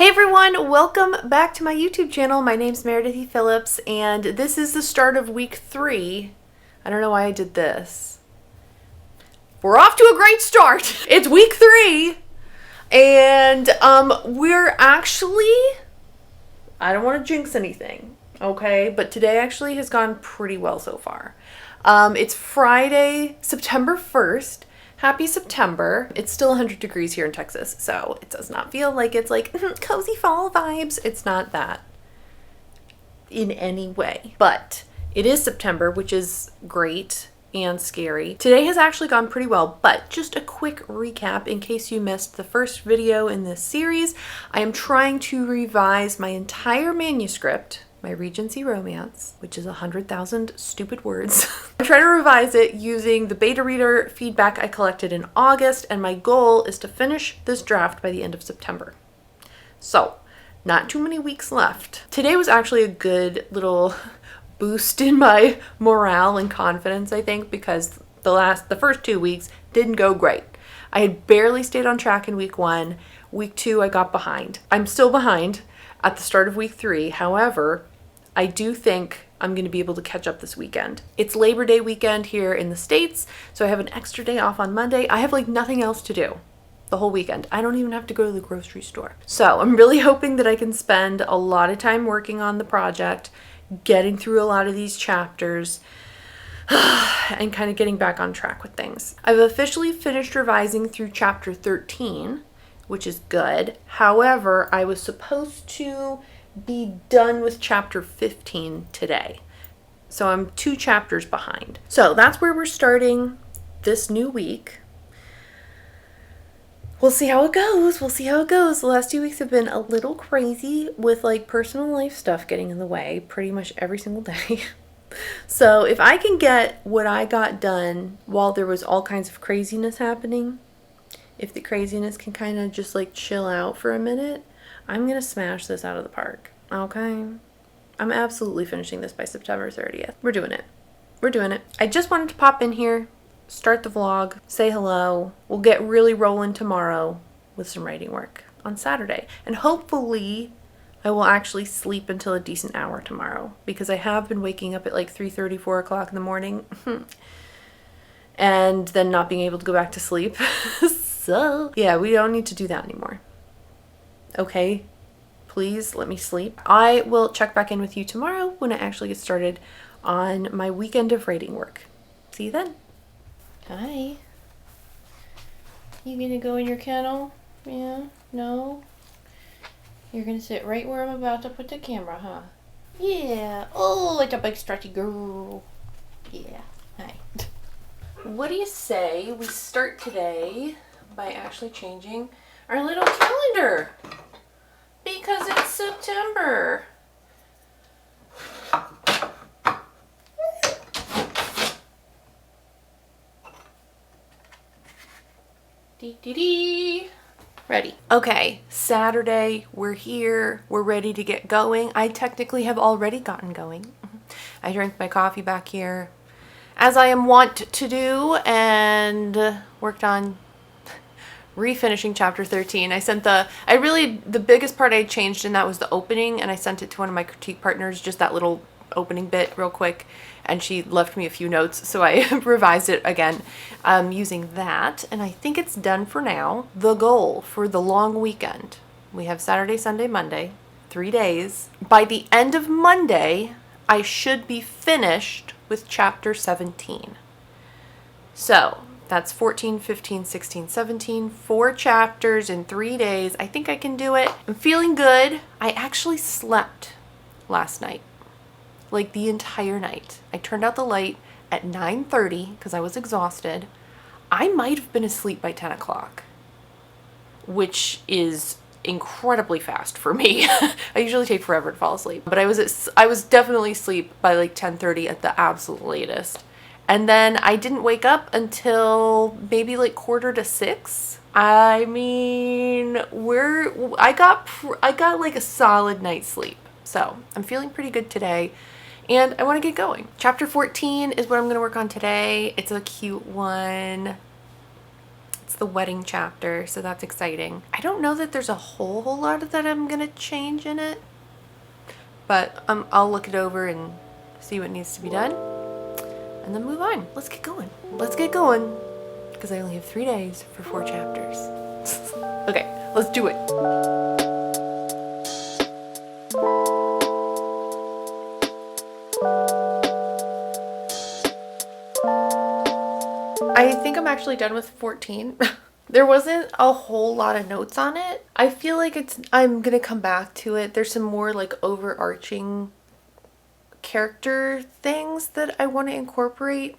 Hey everyone, welcome back to my YouTube channel. My name's Meredith E. Phillips, and this is the start of week 3. I don't know why I did this. We're off to a great start. It's week 3, and we're actually, I don't want to jinx anything, okay? But today actually has gone pretty well so far. It's Friday, September 1st. Happy September. It's still 100 degrees here in Texas, so it does not feel like it's like cozy fall vibes. It's not that in any way, but it is September, which is great and scary. Today has actually gone pretty well, but just a quick recap in case you missed the first video in this series. I am trying to revise my entire manuscript, my Regency romance, which is 100,000 stupid words. I'm trying to revise it using the beta reader feedback I collected in August, and my goal is to finish this draft by the end of September. So, not too many weeks left. Today was actually a good little boost in my morale and confidence, I think, because the first 2 weeks didn't go great. I had barely stayed on track in week 1. Week 2, I got behind. I'm still behind at the start of week 3. However, I do think I'm going to be able to catch up this weekend. It's Labor Day weekend here in the States, so I have an extra day off on Monday. I have like nothing else to do the whole weekend. I don't even have to go to the grocery store. So I'm really hoping that I can spend a lot of time working on the project, getting through a lot of these chapters, and kind of getting back on track with things. I've officially finished revising through chapter 13, which is good. However, I was supposed to be done with chapter 15 today. So I'm 2 chapters behind. So that's where we're starting this new week. We'll see how it goes. The last 2 weeks have been a little crazy with like personal life stuff getting in the way pretty much every single day. So if I can get what I got done while there was all kinds of craziness happening, if the craziness can kind of just like chill out for a minute, I'm going to smash this out of the park, okay? I'm absolutely finishing this by September 30th. We're doing it. I just wanted to pop in here, start the vlog, say hello. We'll get really rolling tomorrow with some writing work on Saturday. And hopefully I will actually sleep until a decent hour tomorrow, because I have been waking up at like 3:30, 4 o'clock in the morning and then not being able to go back to sleep. So yeah, we don't need to do that anymore. Okay, please let me sleep. I will check back in with you tomorrow when I actually get started on my weekend of writing work. See you then. Hi. You gonna go in your kennel? Yeah? No? You're gonna sit right where I'm about to put the camera, huh? Yeah. Oh, like a big stretchy girl. Yeah. Hi. What do you say we start today by actually changing our little calendar, because it's September. Dee. Ready. Okay, Saturday, we're here, we're ready to get going. I technically have already gotten going. I drank my coffee back here, as I am wont to do, and worked on refinishing chapter 13. The biggest part I changed in that was the opening, and I sent it to one of my critique partners, just that little opening bit real quick, and she left me a few notes, so I revised it again using that, and I think it's done for now. The goal for the long weekend, we have Saturday, Sunday, Monday, 3 days. By the end of Monday, I should be finished with chapter 17. So that's 14, 15, 16, 17, 4 chapters in 3 days. I think I can do it. I'm feeling good. I actually slept last night, like the entire night. I turned out the light at 9:30 because I was exhausted. I might have been asleep by 10 o'clock, which is incredibly fast for me. I usually take forever to fall asleep, but I was definitely asleep by like 10:30 at the absolute latest. And then I didn't wake up until maybe like 5:45. I mean, I got like a solid night's sleep. So I'm feeling pretty good today, and I want to get going. Chapter 14 is what I'm going to work on today. It's a cute one. It's the wedding chapter, so that's exciting. I don't know that there's a whole lot that I'm gonna change in it, but I'll look it over and see what needs to be done, and then move on. Let's get going. Let's get going, because I only have 3 days for 4 chapters. Okay, let's do it. I think I'm actually done with 14. There wasn't a whole lot of notes on it. I feel like I'm gonna come back to it. There's some more like overarching character things that I want to incorporate,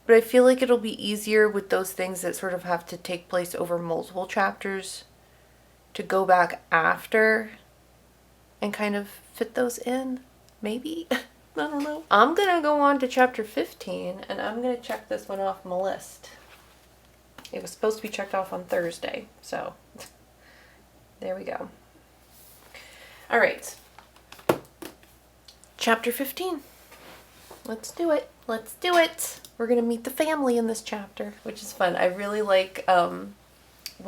but I feel like it'll be easier with those things that sort of have to take place over multiple chapters to go back after and kind of fit those in, maybe. I don't know. I'm gonna go on to chapter 15, and I'm gonna check this one off my list. It was supposed to be checked off on Thursday, so there we go. All right. Chapter 15. Let's do it. Let's do it. We're gonna meet the family in this chapter, which is fun. I really like, one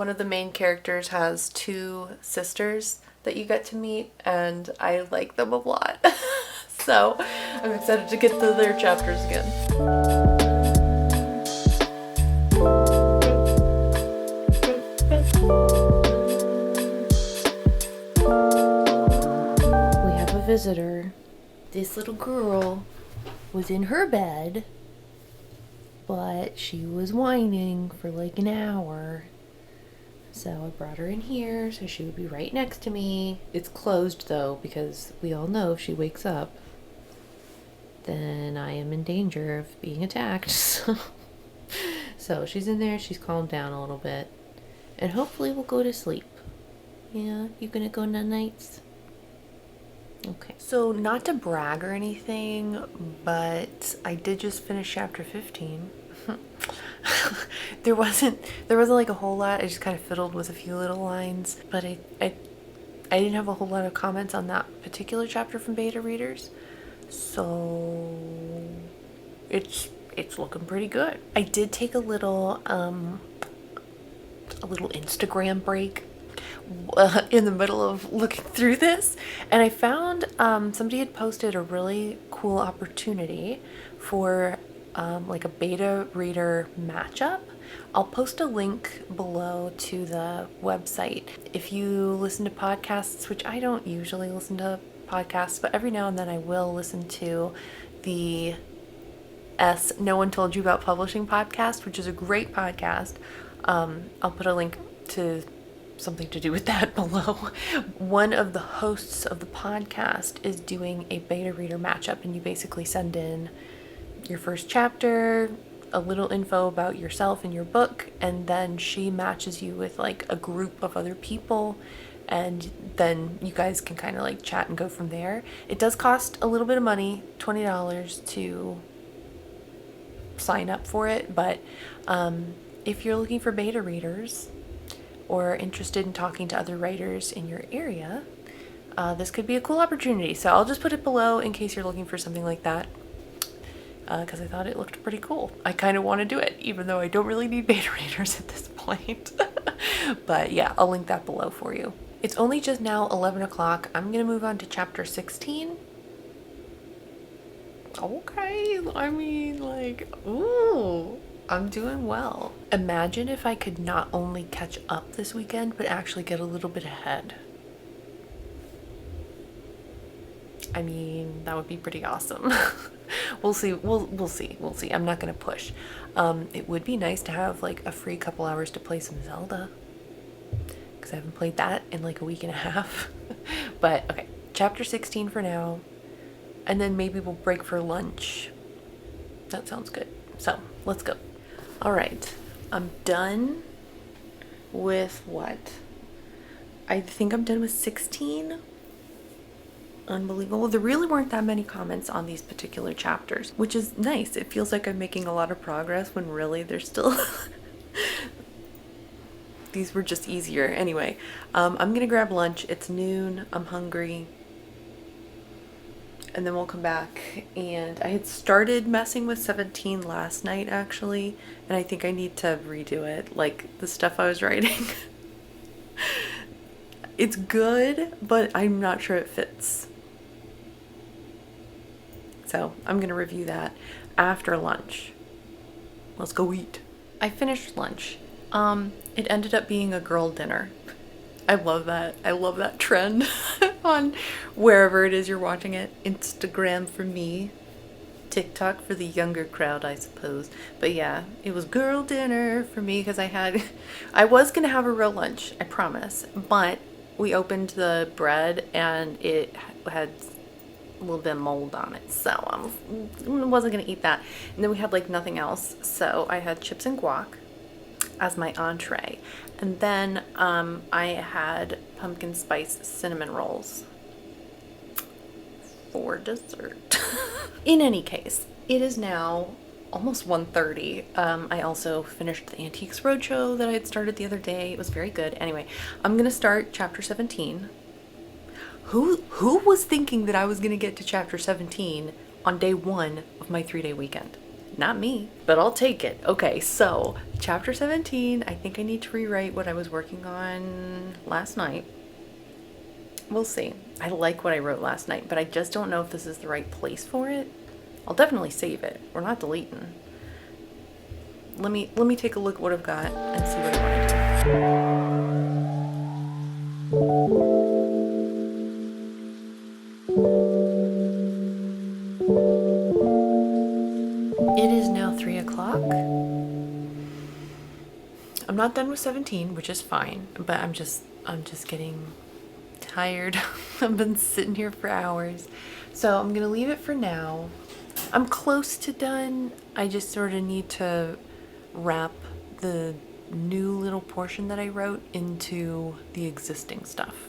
of the main characters has 2 sisters that you get to meet, and I like them a lot. So I'm excited to get to their chapters again. We have a visitor. This little girl was in her bed, but she was whining for like an hour. So I brought her in here so she would be right next to me. It's closed though, because we all know if she wakes up, then I am in danger of being attacked. So she's in there, she's calmed down a little bit, and hopefully we'll go to sleep. Yeah, you gonna go nights? Okay. So not to brag or anything, but I did just finish chapter 15. There wasn't like a whole lot. I just kind of fiddled with a few little lines, but I didn't have a whole lot of comments on that particular chapter from beta readers. So it's looking pretty good. I did take a little Instagram break in the middle of looking through this, and I found somebody had posted a really cool opportunity for like a beta reader matchup. I'll post a link below to the website. If you listen to podcasts, which I don't usually listen to podcasts, but every now and then I will listen to the No One Told You About Publishing podcast, which is a great podcast. I'll put a link to something to do with that below. One of the hosts of the podcast is doing a beta reader matchup, and you basically send in your first chapter, a little info about yourself and your book, and then she matches you with like a group of other people, and then you guys can kind of like chat and go from there. It does cost a little bit of money, $20 to sign up for it, but if you're looking for beta readers or interested in talking to other writers in your area, this could be a cool opportunity. So I'll just put it below in case you're looking for something like that, because I thought it looked pretty cool. I kind of want to do it, even though I don't really need beta readers at this point. But yeah, I'll link that below for you. It's only just now 11 o'clock. I'm going to move on to chapter 16. Okay, I mean, like, ooh, I'm doing well. Imagine if I could not only catch up this weekend, but actually get a little bit ahead. I mean, that would be pretty awesome. We'll see. We'll see. I'm not going to push. It would be nice to have like a free couple hours to play some Zelda, because I haven't played that in like a week and a half. But okay, chapter 16 for now, and then maybe we'll break for lunch. That sounds good. So let's go. All right, I'm done with what? I think I'm done with 16. Unbelievable. There really weren't that many comments on these particular chapters, which is nice. It feels like I'm making a lot of progress when really there's still these were just easier. Anyway, I'm gonna grab lunch. It's noon. I'm hungry. and then we'll come back. And I had started messing with 17 last night actually, and I think I need to redo it, like the stuff I was writing. It's good, but I'm not sure it fits. So I'm gonna review that after lunch. Let's go eat. I finished lunch. It ended up being a girl dinner. I love that. I love that trend on wherever it is you're watching it. Instagram for me, TikTok for the younger crowd, I suppose. But yeah, it was girl dinner for me because I was gonna have a real lunch, I promise. But we opened the bread and it had a little bit of mold on it, so I wasn't gonna eat that. And then we had like nothing else, so I had chips and guac as my entree, and then I had pumpkin spice cinnamon rolls for dessert. In any case, it is now almost 1:30. I also finished the Antiques Roadshow that I had started the other day. It was very good. Anyway, I'm gonna start chapter 17. Who was thinking that I was gonna get to chapter 17 on day 1 of my 3-day weekend? Not me, but I'll take it. Okay, so chapter 17, I think I need to rewrite what I was working on last night. We'll see. I like what I wrote last night, but I just don't know if this is the right place for it. I'll definitely save it. We're not deleting. Let me take a look at what I've got and see what I want to do. It is now 3 o'clock. I'm not done with 17, which is fine, but I'm just getting tired. I've been sitting here for hours. So I'm gonna leave it for now. I'm close to done. I just sort of need to wrap the new little portion that I wrote into the existing stuff.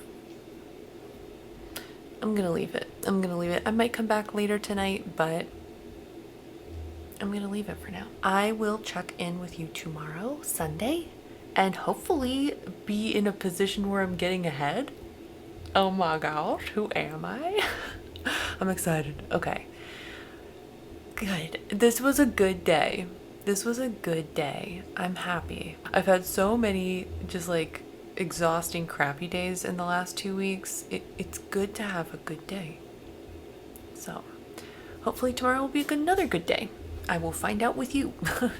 I'm gonna leave it. I might come back later tonight, but I'm gonna leave it for now. I will check in with you tomorrow, Sunday, and hopefully be in a position where I'm getting ahead. Oh my gosh, who am I? I'm excited. Okay. Good. This was a good day. I'm happy. I've had so many just like exhausting, crappy days in the last 2 weeks. It's good to have a good day. So hopefully tomorrow will be another good day. I will find out with you.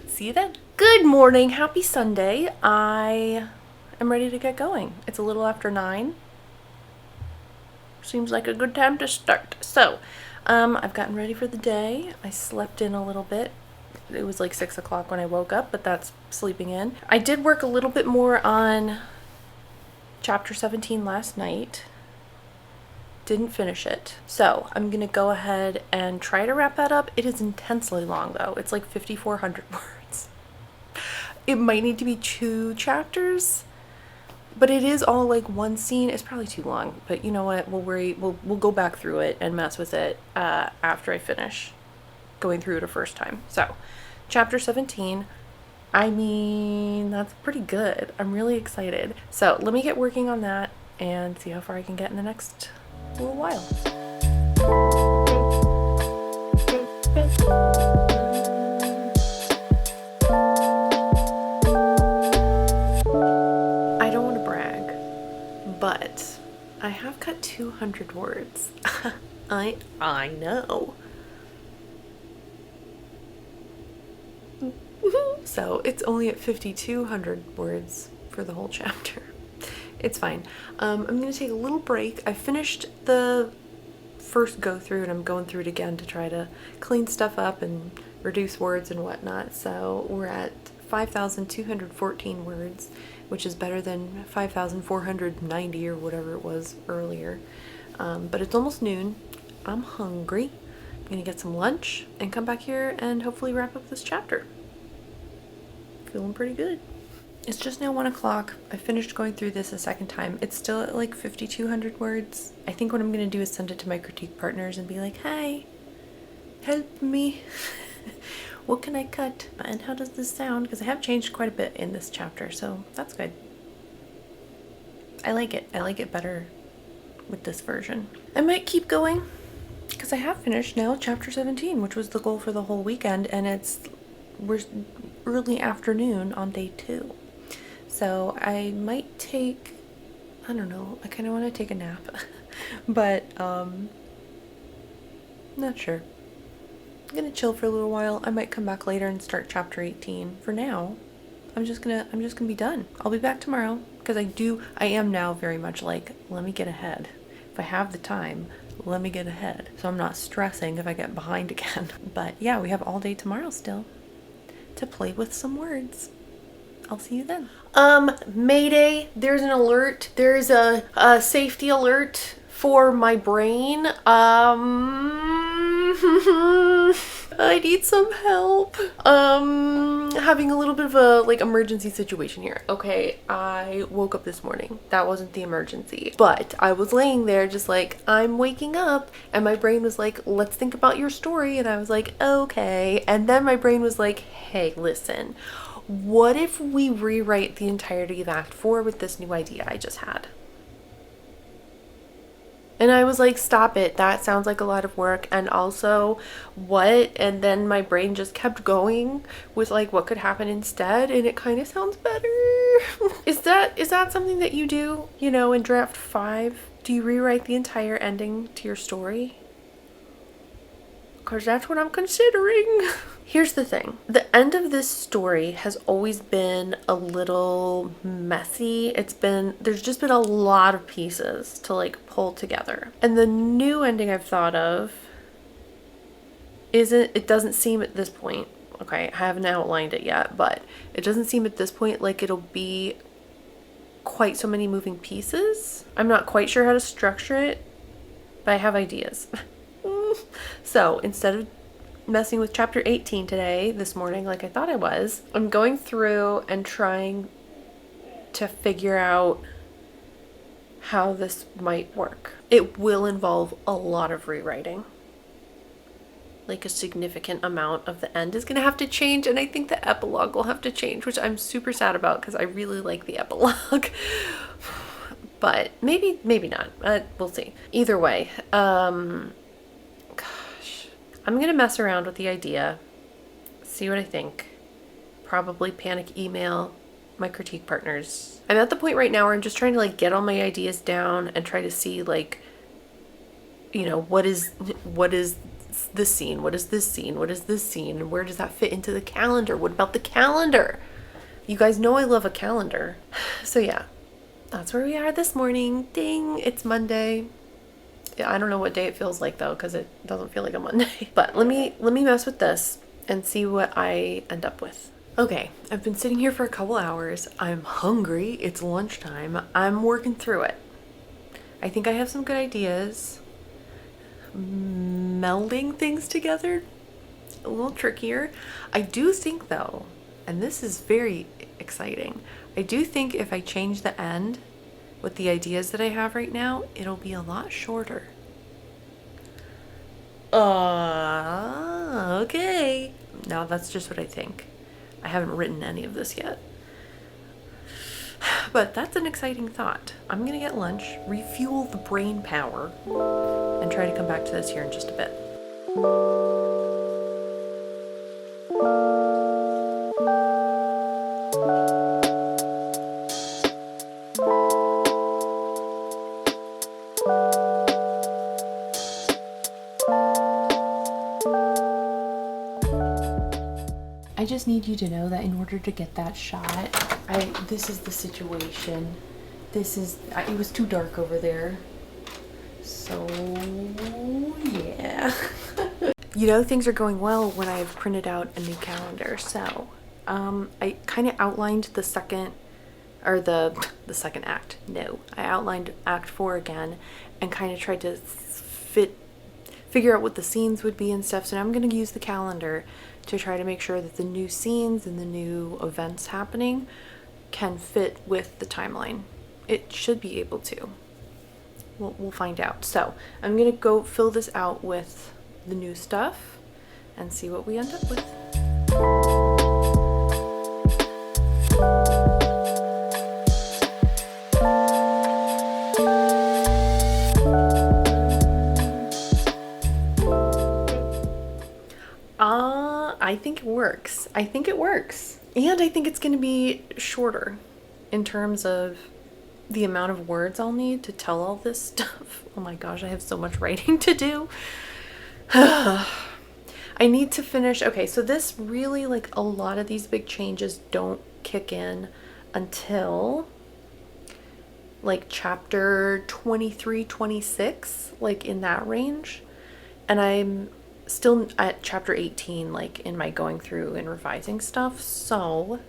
See you then. Good morning. Happy Sunday. I am ready to get going. It's a little after 9. Seems like a good time to start. So, I've gotten ready for the day. I slept in a little bit. It was like 6 o'clock when I woke up, but that's sleeping in. I did work a little bit more on chapter 17 last night. Didn't finish it. So I'm gonna go ahead and try to wrap that up. It is intensely long though. It's like 5,400 words. It might need to be 2 chapters, but it is all like one scene. It's probably too long, but you know what? We'll go back through it and mess with it after I finish going through it a first time. So chapter 17, I mean, that's pretty good. I'm really excited. So let me get working on that and see how far I can get in the next little while. I don't want to brag, but I have cut 200 words. I know. So it's only at 5,200 words for the whole chapter. It's fine. I'm going to take a little break. I finished the first go through and I'm going through it again to try to clean stuff up and reduce words and whatnot. So we're at 5,214 words, which is better than 5,490 or whatever it was earlier. But it's almost noon. I'm hungry. I'm going to get some lunch and come back here and hopefully wrap up this chapter. Feeling pretty good. It's just now 1 o'clock. I finished going through this a second time. It's still at like 5,200 words. I think what I'm going to do is send it to my critique partners and be like, "Hi, help me. What can I cut? And how does this sound?" Because I have changed quite a bit in this chapter, so that's good. I like it. I like it better with this version. I might keep going because I have finished now chapter 17, which was the goal for the whole weekend, and we're early afternoon on day 2. So I might take, I don't know, I kind of want to take a nap, but not sure. I'm gonna chill for a little while. I might come back later and start chapter 18. For now, I'm just gonna be done. I'll be back tomorrow because I am now very much like, let me get ahead. If I have the time, let me get ahead. So I'm not stressing if I get behind again. But yeah, we have all day tomorrow still to play with some words. I'll see you then. Mayday, there's an alert. There's a safety alert for my brain. I need some help. Having a little bit of a emergency situation here. Okay, I woke up this morning. That wasn't the emergency. But I was laying there just like, I'm waking up, and my brain was like, let's think about your story. And I was like, okay. And then my brain was like, hey, listen, what if we rewrite the entirety of Act 4 with this new idea I just had? And I was like, stop it. That sounds like a lot of work. And also, what? And then my brain just kept going with what could happen instead. And it kind of sounds better. Is that something that you do, in draft 5? Do you rewrite the entire ending to your story? Because that's what I'm considering. Here's the thing. The end of this story has always been a little messy. There's just been a lot of pieces to pull together. And the new ending I've thought of it doesn't seem at this point, okay, I haven't outlined it yet, but it doesn't seem at this point like it'll be quite so many moving pieces. I'm not quite sure how to structure it, but I have ideas. So instead of messing with chapter 18 this morning like I thought I was, I'm going through and trying to figure out how this might work. It will involve a lot of rewriting. A significant amount of the end is going to have to change, and I think the epilogue will have to change, which I'm super sad about because I really like the epilogue. But maybe not. We'll see. Either way, I'm going to mess around with the idea, see what I think, probably panic email my critique partners. I'm at the point right now where I'm just trying to get all my ideas down and try to see what is this scene? What is this scene? What is this scene? And where does that fit into the calendar? What about the calendar? You guys know I love a calendar. So yeah, that's where we are this morning. Ding, it's Monday. I don't know what day it feels like though, because it doesn't feel like a Monday. But let me mess with this and see what I end up with. Okay, I've been sitting here for a couple hours. I'm hungry. It's lunchtime. I'm working through it. I think I have some good ideas. Melding things together, a little trickier. I do think though, and this is very exciting, I do think if I change the end with the ideas that I have right now, it'll be a lot shorter. Okay. Now that's just what I think. I haven't written any of this yet. But that's an exciting thought. I'm gonna get lunch, refuel the brain power, and try to come back to this here in just a bit. I just need you to know that in order to get that shot, this is the situation. It was too dark over there. So, yeah. Things are going well when I've printed out a new calendar. So, I kind of outlined the second act. No, I outlined Act 4 again and kind of tried to figure out what the scenes would be and stuff. So now I'm going to use the calendar to try to make sure that the new scenes and the new events happening can fit with the timeline. It should be able to. We'll find out. So I'm going to go fill this out with the new stuff and see what we end up with. think it works. I think it works. And I think it's going to be shorter in terms of the amount of words I'll need to tell all this stuff. Oh my gosh, I have so much writing to do. I need to finish. Okay, so this really, like, a lot of these big changes don't kick in until like chapter 23, 26, like in that range. And I'm still at chapter 18, like in my going through and revising stuff. So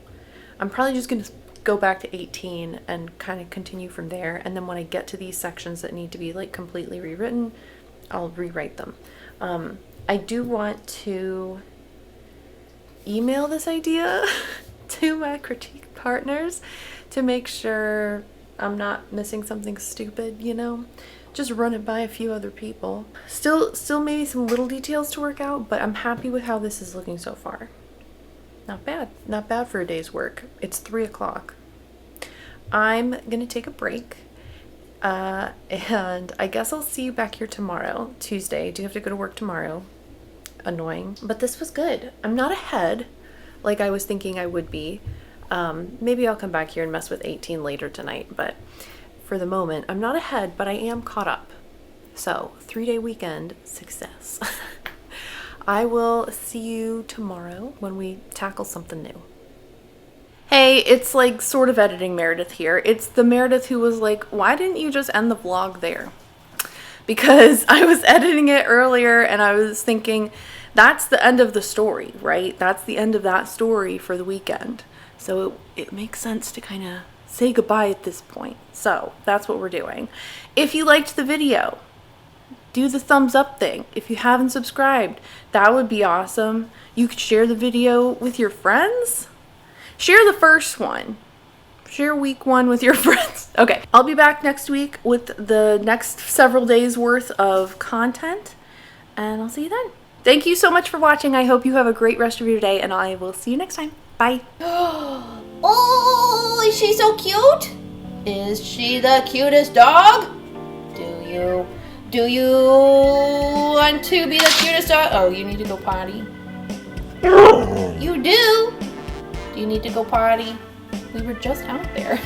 I'm probably just going to go back to 18 and kind of continue from there. And then when I get to these sections that need to be like completely rewritten, I'll rewrite them. I do want to email this idea to my critique partners to make sure I'm not missing something stupid, you know? Just run it by a few other people. Still maybe some little details to work out, but I'm happy with how this is looking so far. Not bad. Not bad for a day's work. It's 3 o'clock. I'm gonna take a break. And I guess I'll see you back here tomorrow, Tuesday. I do have to go to work tomorrow. Annoying. But this was good. I'm not ahead like I was thinking I would be. Maybe I'll come back here and mess with 18 later tonight, but for the moment, I'm not ahead, but I am caught up. So, 3-day weekend, success. I will see you tomorrow when we tackle something new. Hey, it's like sort of editing Meredith here. It's the Meredith who was like, why didn't you just end the vlog there? Because I was editing it earlier and I was thinking, that's the end of the story, right? That's the end of that story for the weekend. So it makes sense to kind of say goodbye at this point. So that's what we're doing. If you liked the video, do the thumbs up thing. If you haven't subscribed, that would be awesome. You could share the video with your friends. Share the first one. Share week 1 with your friends. Okay, I'll be back next week with the next several days worth of content, and I'll see you then. Thank you so much for watching. I hope you have a great rest of your day, and I will see you next time. Bye. Oh, is she so cute? Is she the cutest dog? Do you want to be the cutest dog? Oh, you need to go potty. You do? Do you need to go potty? We were just out there.